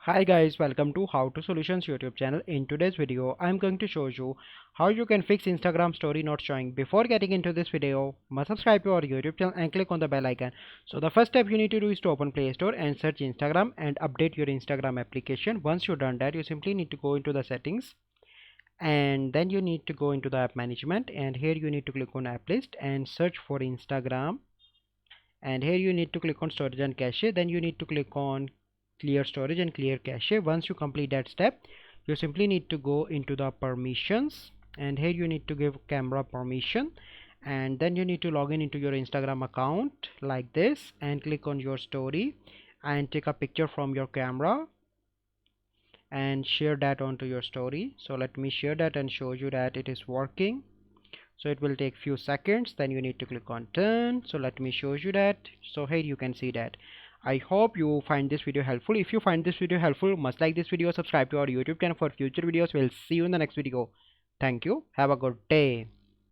Hi guys, welcome to How to Solutions YouTube channel. In today's video, I'm going to show you how you can fix Instagram story not showing. Before getting into this video, must subscribe to our YouTube channel and click on the bell icon. So the first step you need to do is to open Play Store and search Instagram and update your Instagram application. Once you've done that, you simply need to go into the settings and then you need to go into the app management, and here you need to click on app list and search for Instagram, and here you need to click on storage and cache. Then you need to click on clear storage and clear cache. Once you complete that step, you simply need to go into the permissions, and here you need to give camera permission, and then you need to log in into your Instagram account like this and click on your story and take a picture from your camera and share that onto your story. So let me share that and show you that it is working. So it will take few seconds, then you need to click on turn. So let me show you that. So here you can see that. I hope you find this video helpful. If you find this video helpful, must like this video, subscribe to our YouTube channel for future videos. We'll see you in the next video. Thank you, have a good day.